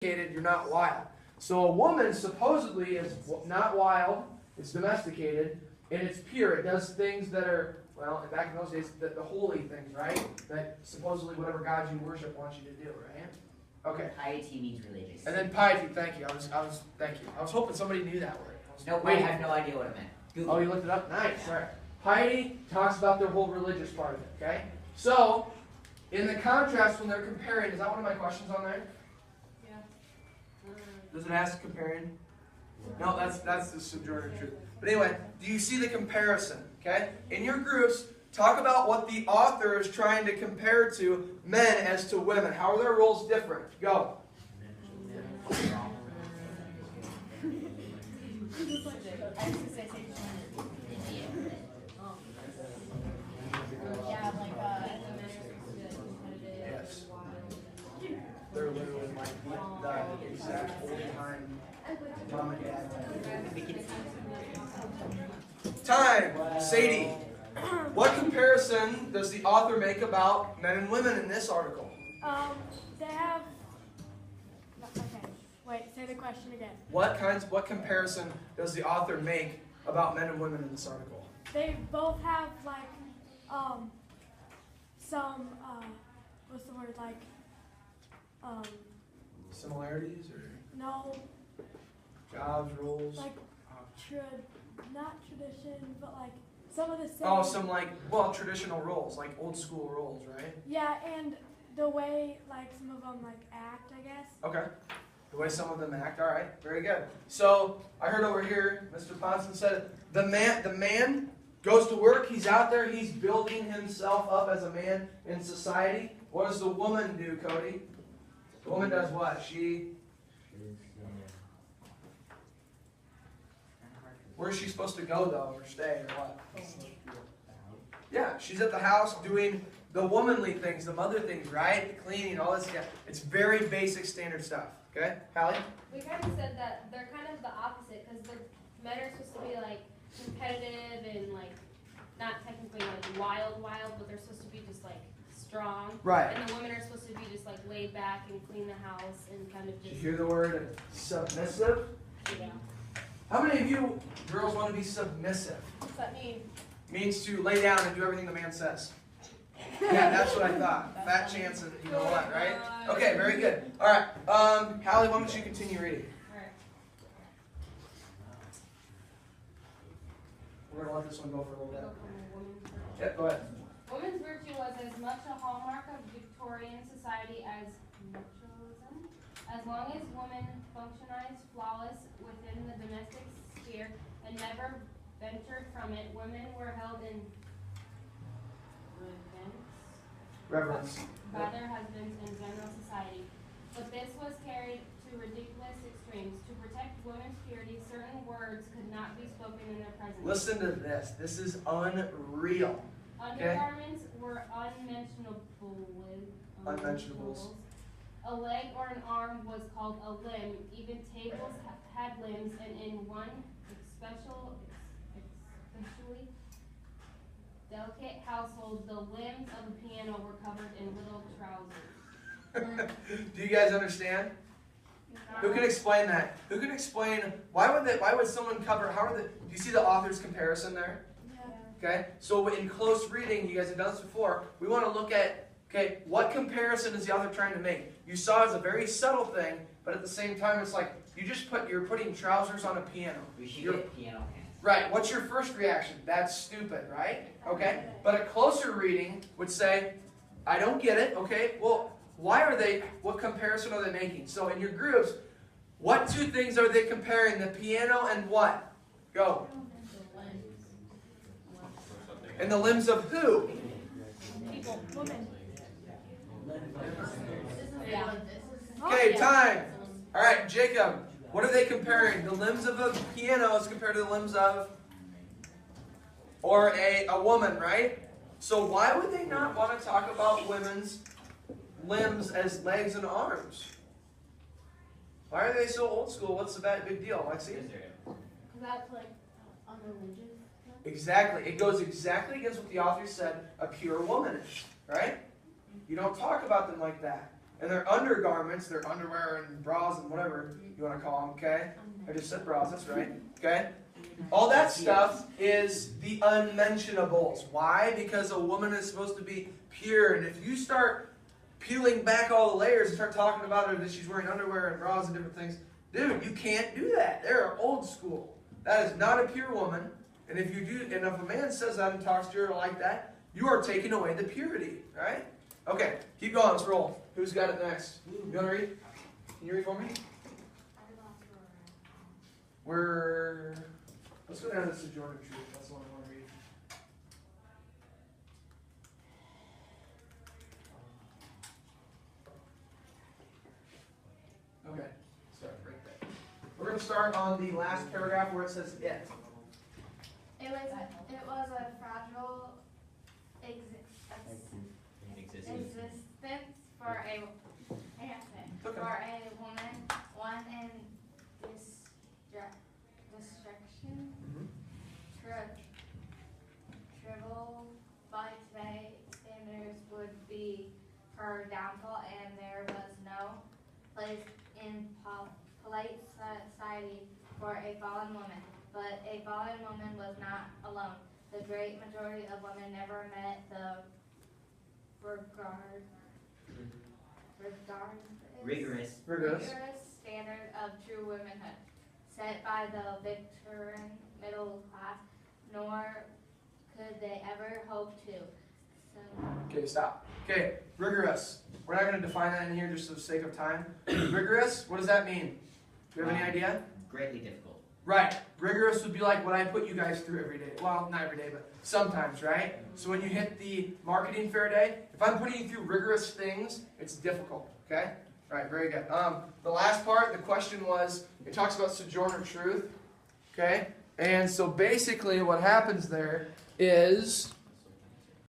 you're not wild. So a woman supposedly is not wild, it's domesticated, and it's pure. It does things that are, well, back in those days, the holy things, right? That supposedly whatever God you worship wants you to do, right? Okay. Piety means religious. And then piety, thank you. Thank you. I was hoping somebody knew that word. I have no idea what it meant. Google. Oh, you looked it up? Nice. All right. Piety talks about their whole religious part of it, okay? So, in the contrast when they're comparing, is that one of my questions on there? Does it ask comparing? No, that's the sojourner truth. But anyway, do you see the comparison? Okay? In your groups, talk about what the author is trying to compare to men as to women. How are their roles different? Go. Yes. They're literally like the exact old-time mom and dad. Time! Sadie, what comparison does the author make about men and women in this article? They have... Okay, wait, say the question again. What comparison does the author make about men and women in this article? They both have, like, some, what's the word, like, Similarities or no, jobs, roles? like, not tradition, but, like, some of the same. Oh, some traditional roles, like old school roles, right? Yeah, and the way, like, some of them, like, act, I guess. Okay. The way some of them act. All right. Very good. So I heard over here, Mr. Ponson said the man goes to work. He's out there. He's building himself up as a man in society. What does the woman do, Cody? The woman does what? Where's she supposed to go though, or stay, or what? Yeah, she's at the house doing the womanly things, the mother things, right? The cleaning, all this stuff. It's very basic, standard stuff. Okay, Hallie? We kind of said that they're kind of the opposite because the men are supposed to be like competitive and like not technically like wild, but they're supposed to be just like strong. Right. And the women are supposed to be just like laid back and clean the house and kind of Did just. you hear the word submissive? Yeah. How many of you girls want to be submissive? What's that mean? Means to lay down and do everything the man says. Yeah, that's what I thought. Fat chance of you know what, right? Okay, very good. All right, Hallie, why don't you continue reading? Alright. We're gonna let this one go for a little bit. Go from a woman's virtue. Yep, go ahead. Woman's virtue was as much a hallmark of Victorian society as machoism. As long as women functionized flawless within the domestic sphere and never ventured from it, women were held in Reverence. by their husbands in general society. But this was carried to ridiculous extremes. To protect women's purity, certain words could not be spoken in their presence. Listen to this. This is unreal. Undergarments were unmentionable. Unmentionables. A leg or an arm was called a limb. Even tables had limbs, and in one especially delicate household, the limbs of the piano were covered in little trousers. Do you guys understand? Who can explain that? Who can explain why would someone cover? Do you see the author's comparison there? Yeah. Okay, so in close reading, you guys have done this before. We want to look at what comparison is the author trying to make? You saw it as a very subtle thing, but at the same time, it's like you're putting trousers on a piano. We should get piano hands. Right. What's your first reaction? That's stupid, right? Okay. But a closer reading would say, I don't get it. Okay. Well, what comparison are they making? So in your groups, what two things are they comparing? The piano and what? Go. And the limbs of who? People. Women. Yeah. Okay, time. All right, Jacob. What are they comparing? The limbs of a piano as compared to the limbs of or a woman, right? So why would they not want to talk about women's limbs as legs and arms? Why are they so old school? What's the big deal, Lexi? Because that's like unreligious. Exactly. It goes exactly against what the author said a pure woman is, right? You don't talk about them like that. And their undergarments, their underwear and bras and whatever you want to call them, okay? I just said bras, that's right, okay? All that stuff is the unmentionables. Why? Because a woman is supposed to be pure. And if you start peeling back all the layers and start talking about her that she's wearing underwear and bras and different things, dude, you can't do that. They're old school. That is not a pure woman. And if you do, and if a man says that and talks to her like that, you are taking away the purity, right? Okay, keep going. Let's roll. Who's got it next? You want to read? Can you read for me? Let's go down to the Sojourner Truth. That's the one I want to read. Okay, start right there. We're going to start on the last paragraph where it says it. It was a fragile existence for a woman, one in destruction, trivial by today's standards would be her downfall, and there was no place in polite society for a fallen woman. But a fallen woman was not alone. The great majority of women never met the rigorous standard of true womanhood set by the Victorian middle class, nor could they ever hope to. Okay, stop. Okay, rigorous. We're not going to define that in here just for the sake of time. Rigorous, what does that mean? Do you have any idea? Greatly difficult. Right. Rigorous would be like what I put you guys through every day. Well, not every day, but sometimes, right? So when you hit the marketing fair day, if I'm putting you through rigorous things, it's difficult, okay? All right, very good. The last part, the question was, it talks about sojourner truth, okay? And so basically what happens there is